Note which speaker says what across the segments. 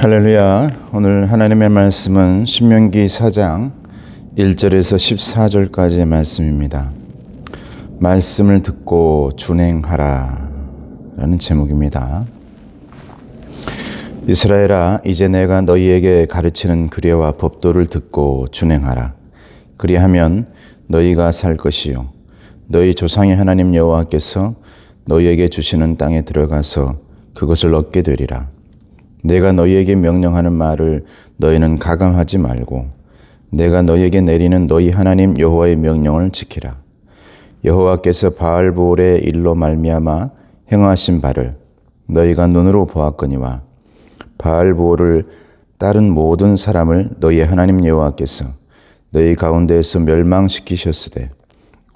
Speaker 1: 할렐루야. 오늘 하나님의 말씀은 신명기 4장 1절에서 14절까지의 말씀입니다. 말씀을 듣고 준행하라 라는 제목입니다. 이스라엘아, 이제 내가 너희에게 가르치는 규례와 법도를 듣고 준행하라. 그리하면 너희가 살 것이요 너희 조상의 하나님 여호와께서 너희에게 주시는 땅에 들어가서 그것을 얻게 되리라. 내가 너희에게 명령하는 말을 너희는 가감하지 말고 내가 너희에게 내리는 너희 하나님 여호와의 명령을 지키라. 여호와께서 바알보올의 일로 말미암아 행하신 바를 너희가 눈으로 보았거니와 바알보올을 따른 모든 사람을 너희 하나님 여호와께서 너희 가운데에서 멸망시키셨으되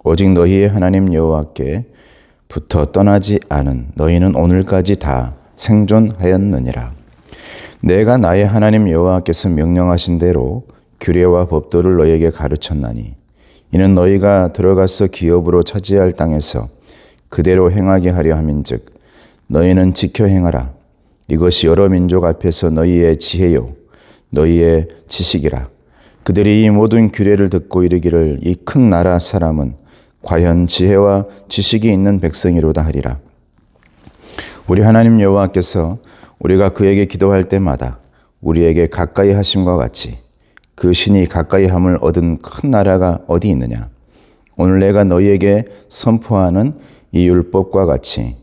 Speaker 1: 오직 너희의 하나님 여호와께부터 떠나지 않은 너희는 오늘까지 다 생존하였느니라. 내가 나의 하나님 여호와께서 명령하신 대로 규례와 법도를 너희에게 가르쳤나니 이는 너희가 들어가서 기업으로 차지할 땅에서 그대로 행하게 하려 함인즉 너희는 지켜 행하라. 이것이 여러 민족 앞에서 너희의 지혜요 너희의 지식이라. 그들이 이 모든 규례를 듣고 이르기를 이 큰 나라 사람은 과연 지혜와 지식이 있는 백성이로다 하리라. 우리 하나님 여호와께서 우리가 그에게 기도할 때마다 우리에게 가까이 하심과 같이 그 신이 가까이 함을 얻은 큰 나라가 어디 있느냐? 오늘 내가 너희에게 선포하는 이 율법과 같이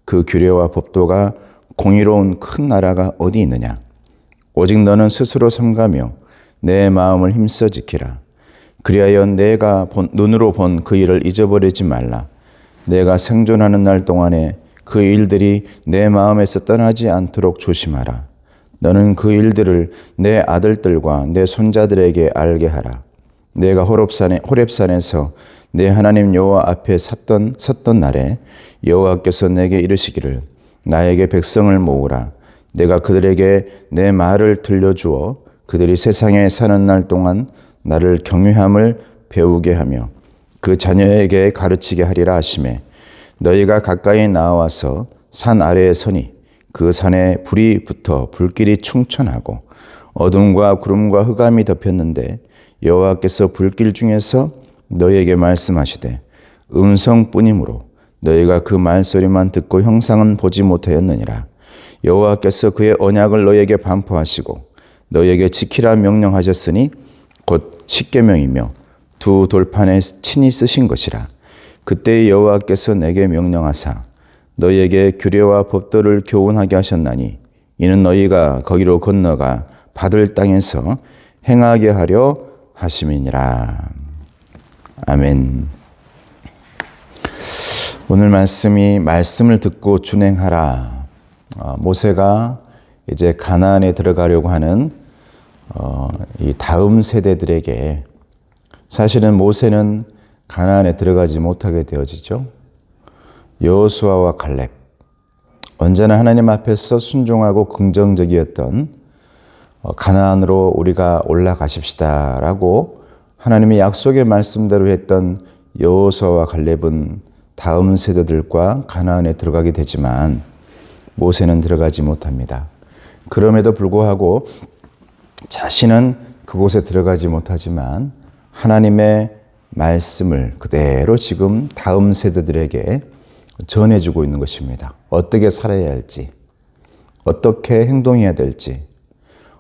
Speaker 1: 그 규례와 법도가 공의로운 큰 나라가 어디 있느냐? 오직 너는 스스로 삼가며 내 마음을 힘써 지키라. 그리하여 내가 눈으로 본 그 일을 잊어버리지 말라. 내가 생존하는 날 동안에 그 일들이 내 마음에서 떠나지 않도록 조심하라. 너는 그 일들을 내 아들들과 내 손자들에게 알게 하라. 내가 호렙산에서 내 하나님 여호와 앞에 섰던 날에 여호와께서 내게 이르시기를 나에게 백성을 모으라. 내가 그들에게 내 말을 들려주어 그들이 세상에 사는 날 동안 나를 경외함을 배우게 하며 그 자녀에게 가르치게 하리라 하시매 너희가 가까이 나와서 산 아래에 서니 그 산에 불이 붙어 불길이 충천하고 어둠과 구름과 흑암이 덮였는데 여호와께서 불길 중에서 너희에게 말씀하시되 음성뿐이므로 너희가 그 말소리만 듣고 형상은 보지 못하였느니라. 여호와께서 그의 언약을 너희에게 반포하시고 너희에게 지키라 명령하셨으니 곧 십계명이며 두 돌판에 친히 쓰신 것이라. 그때 여호와께서 내게 명령하사 너희에게 규례와 법도를 교훈하게 하셨나니 이는 너희가 거기로 건너가 받을 땅에서 행하게 하려 하심이니라. 아멘. 오늘 말씀이 말씀을 듣고 준행하라. 모세가 이제 가나안에 들어가려고 하는 이 다음 세대들에게 사실은 모세는 가나안에 들어가지 못하게 되어지죠. 여호수아와 갈렙, 언제나 하나님 앞에서 순종하고 긍정적이었던 가나안으로 우리가 올라가십시다라고 하나님의 약속의 말씀대로 했던 여호수아와 갈렙은 다음 세대들과 가나안에 들어가게 되지만 모세는 들어가지 못합니다. 그럼에도 불구하고 자신은 그곳에 들어가지 못하지만 하나님의 말씀을 그대로 지금 다음 세대들에게 전해주고 있는 것입니다. 어떻게 살아야 할지, 어떻게 행동해야 될지,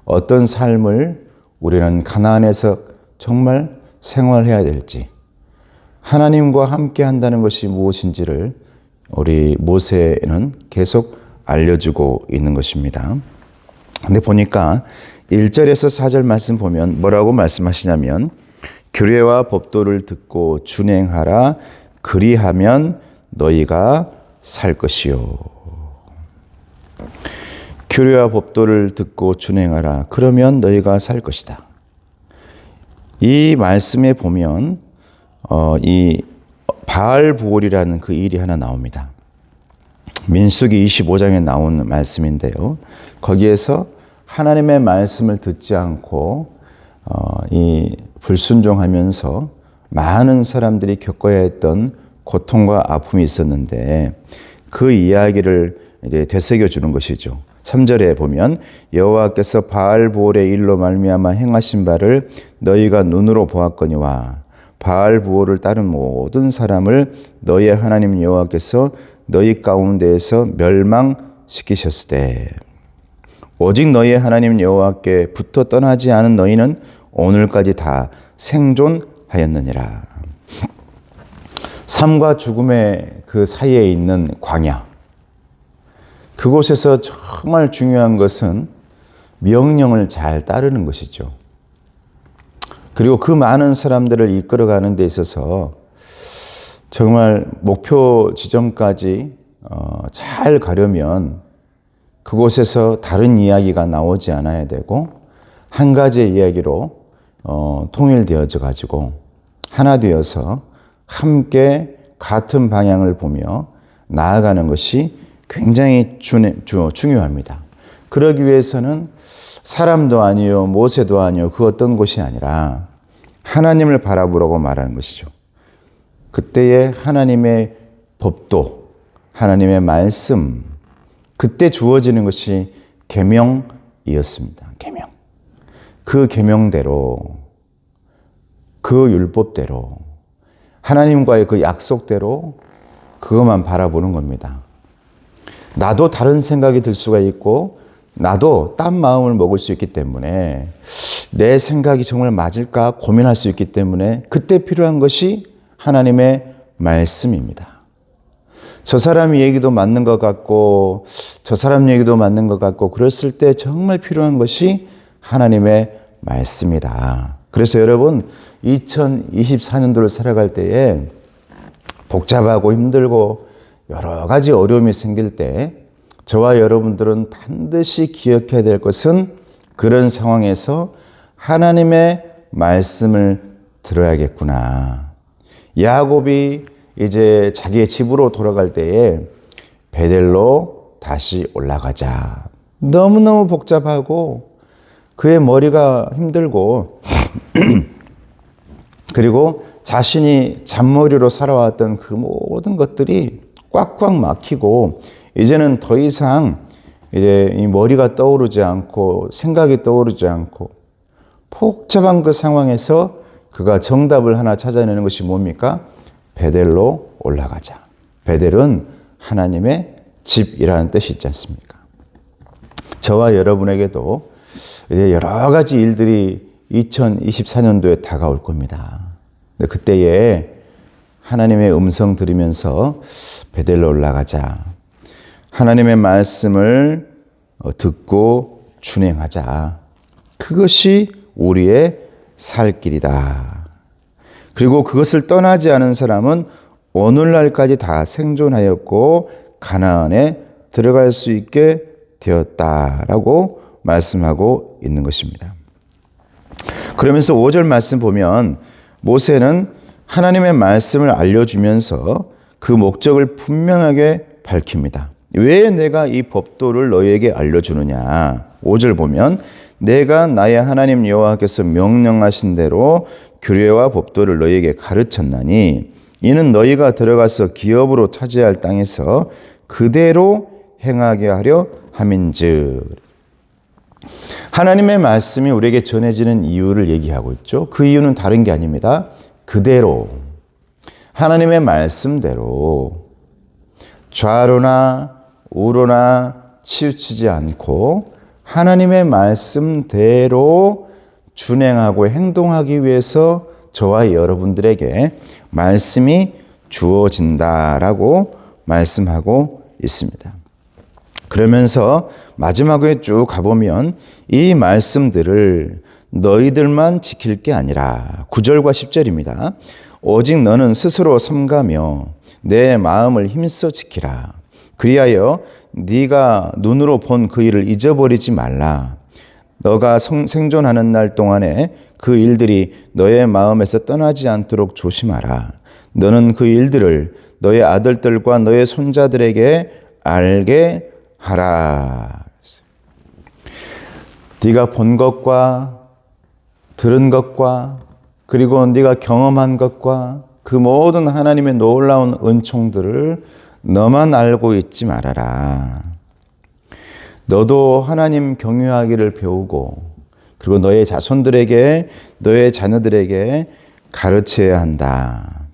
Speaker 1: 어떤 삶을 우리는 가나안에서 정말 생활해야 될지, 하나님과 함께 한다는 것이 무엇인지를 우리 모세는 계속 알려주고 있는 것입니다. 근데 보니까 1절에서 4절 말씀 보면 뭐라고 말씀하시냐면 규례와 법도를 듣고 준행하라. 그리하면 너희가 살 것이요. 규례와 법도를 듣고 준행하라. 그러면 너희가 살 것이다. 이 말씀에 보면 이 바알부올이라는 그 일이 하나 나옵니다. 민수기 25장에 나온 말씀인데요. 거기에서 하나님의 말씀을 듣지 않고 이 불순종하면서 많은 사람들이 겪어야 했던 고통과 아픔이 있었는데 그 이야기를 이제 되새겨 주는 것이죠. 3절에 보면 여호와께서 바알보올의 일로 말미암아 행하신 바를 너희가 눈으로 보았거니와 바알보올을 따른 모든 사람을 너희의 하나님 여호와께서 너희 가운데에서 멸망시키셨으되 오직 너희의 하나님 여호와께 붙어 떠나지 않은 너희는 오늘까지 다 생존하였느니라. 삶과 죽음의 그 사이에 있는 광야, 그곳에서 정말 중요한 것은 명령을 잘 따르는 것이죠. 그리고 그 많은 사람들을 이끌어가는 데 있어서 정말 목표 지점까지 잘 가려면 그곳에서 다른 이야기가 나오지 않아야 되고 한 가지의 이야기로 통일되어져 가지고 하나 되어서 함께 같은 방향을 보며 나아가는 것이 굉장히 중요합니다. 그러기 위해서는 사람도 아니요 모세도 아니요 그 어떤 곳이 아니라 하나님을 바라보라고 말하는 것이죠. 그때의 하나님의 법도, 하나님의 말씀, 그때 주어지는 것이 계명이었습니다. 계명. 그 계명대로, 그 율법대로, 하나님과의 그 약속대로 그것만 바라보는 겁니다. 나도 다른 생각이 들 수가 있고 나도 딴 마음을 먹을 수 있기 때문에 내 생각이 정말 맞을까 고민할 수 있기 때문에 그때 필요한 것이 하나님의 말씀입니다. 저 사람 얘기도 맞는 것 같고 저 사람 얘기도 맞는 것 같고 그랬을 때 정말 필요한 것이 하나님의 말씀이다. 그래서 여러분 2024년도를 살아갈 때에 복잡하고 힘들고 여러 가지 어려움이 생길 때 저와 여러분들은 반드시 기억해야 될 것은 그런 상황에서 하나님의 말씀을 들어야겠구나. 야곱이 이제 자기의 집으로 돌아갈 때에 베델로 다시 올라가자. 너무너무 복잡하고 그의 머리가 힘들고 그리고 자신이 잔머리로 살아왔던 그 모든 것들이 꽉꽉 막히고 이제는 더 이상 이제 이 머리가 떠오르지 않고 생각이 떠오르지 않고 복잡한 그 상황에서 그가 정답을 하나 찾아내는 것이 뭡니까? 베델로 올라가자. 베델은 하나님의 집이라는 뜻이 있지 않습니까? 저와 여러분에게도 이제 여러 가지 일들이 2024년도에 다가올 겁니다. 그때에 하나님의 음성 들으면서 베델로 올라가자. 하나님의 말씀을 듣고 준행하자. 그것이 우리의 살 길이다. 그리고 그것을 떠나지 않은 사람은 오늘날까지 다 생존하였고 가나안에 들어갈 수 있게 되었다라고 말씀하고 있는 것입니다. 그러면서 5절 말씀 보면 모세는 하나님의 말씀을 알려주면서 그 목적을 분명하게 밝힙니다. 왜 내가 이 법도를 너희에게 알려주느냐? 5절 보면 내가 나의 하나님 여호와께서 명령하신 대로 규례와 법도를 너희에게 가르쳤나니 이는 너희가 들어가서 기업으로 차지할 땅에서 그대로 행하게 하려 함인즉. 하나님의 말씀이 우리에게 전해지는 이유를 얘기하고 있죠. 그 이유는 다른 게 아닙니다. 그대로 하나님의 말씀대로 좌로나 우로나 치우치지 않고 하나님의 말씀대로 준행하고 행동하기 위해서 저와 여러분들에게 말씀이 주어진다라고 말씀하고 있습니다. 그러면서 마지막에 쭉 가보면 이 말씀들을 너희들만 지킬 게 아니라 9절과 10절입니다. 오직 너는 스스로 삼가며 내 마음을 힘써 지키라. 그리하여 네가 눈으로 본 그 일을 잊어버리지 말라. 너가 생존하는 날 동안에 그 일들이 너의 마음에서 떠나지 않도록 조심하라. 너는 그 일들을 너의 아들들과 너의 손자들에게 알게 하라. 네가 본 것과 들은 것과 그리고 네가 경험한 것과 그 모든 하나님의 놀라운 은총들을 너만 알고 있지 말아라. 너도 하나님 경유하기를 배우고 그리고 너의 자손들에게 너의 자녀들에게 가르쳐야 한다.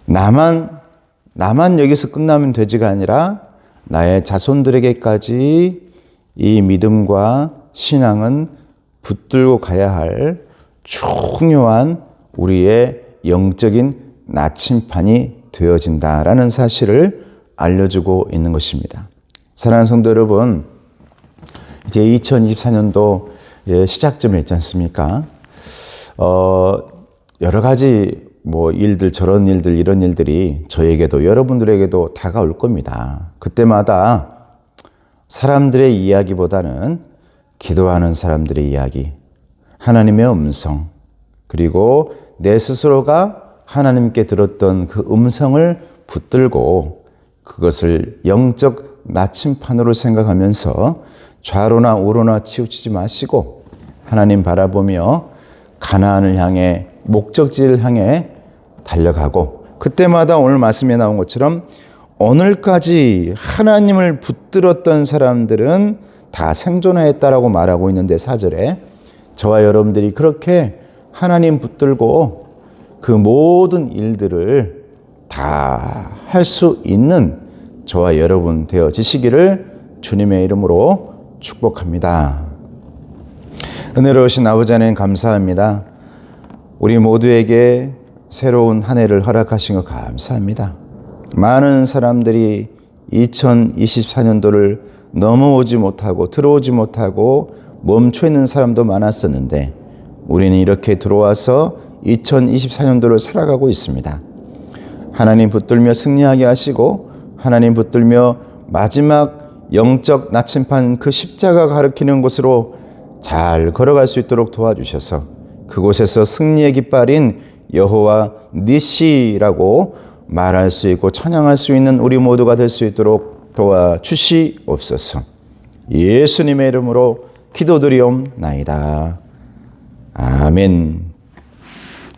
Speaker 1: 나만 여기서 끝나면 되지가 아니라 나의 자손들에게까지 이 믿음과 신앙은 붙들고 가야 할 중요한 우리의 영적인 나침판이 되어진다라는 사실을 알려주고 있는 것입니다. 사랑하는 성도 여러분, 이제 2024년도 시작점에 있지 않습니까? 여러 가지 일들, 저런 일들, 이런 일들이 저에게도 여러분들에게도 다가올 겁니다. 그때마다 사람들의 이야기보다는 기도하는 사람들의 이야기, 하나님의 음성, 그리고 내 스스로가 하나님께 들었던 그 음성을 붙들고 그것을 영적 나침판으로 생각하면서 좌로나 우로나 치우치지 마시고 하나님 바라보며 가나안을 향해 목적지를 향해 달려가고 그때마다 오늘 말씀에 나온 것처럼 오늘까지 하나님을 붙들었던 사람들은 다 생존하였다라고 말하고 있는데 4절에 저와 여러분들이 그렇게 하나님 붙들고 그 모든 일들을 다 할 수 있는 저와 여러분 되어지시기를 주님의 이름으로 축복합니다. 은혜로우신 아버지 하나님 감사합니다. 우리 모두에게 새로운 한 해를 허락하신 것 감사합니다. 많은 사람들이 2024년도를 넘어오지 못하고 들어오지 못하고 멈춰 있는 사람도 많았었는데 우리는 이렇게 들어와서 2024년도를 살아가고 있습니다. 하나님 붙들며 승리하게 하시고 하나님 붙들며 마지막 영적 나침판 그 십자가 가리키는 곳으로 잘 걸어갈 수 있도록 도와주셔서 그곳에서 승리의 깃발인 여호와 니시라고 말할 수 있고 찬양할 수 있는 우리 모두가 될 수 있도록 도와주시옵소서. 예수님의 이름으로 기도드리옵나이다. 아멘.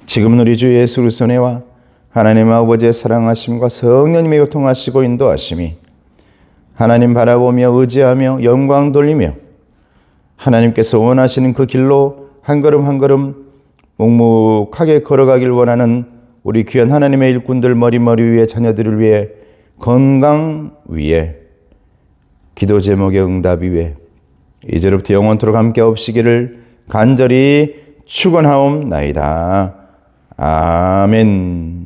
Speaker 1: 지금은 우리 주 예수 그리스도의 은혜와 하나님 아버지의 사랑하심과 성령님의 교통하시고 인도하심이 하나님 바라보며 의지하며 영광 돌리며 하나님께서 원하시는 그 길로 한 걸음 한 걸음 묵묵하게 걸어가길 원하는 우리 귀한 하나님의 일꾼들 머리 위에 자녀들을 위해 건강 위에 기도 제목의 응답 위에 이제로부터 영원토록 함께 없시기를 간절히 축원하옵나이다. 아멘.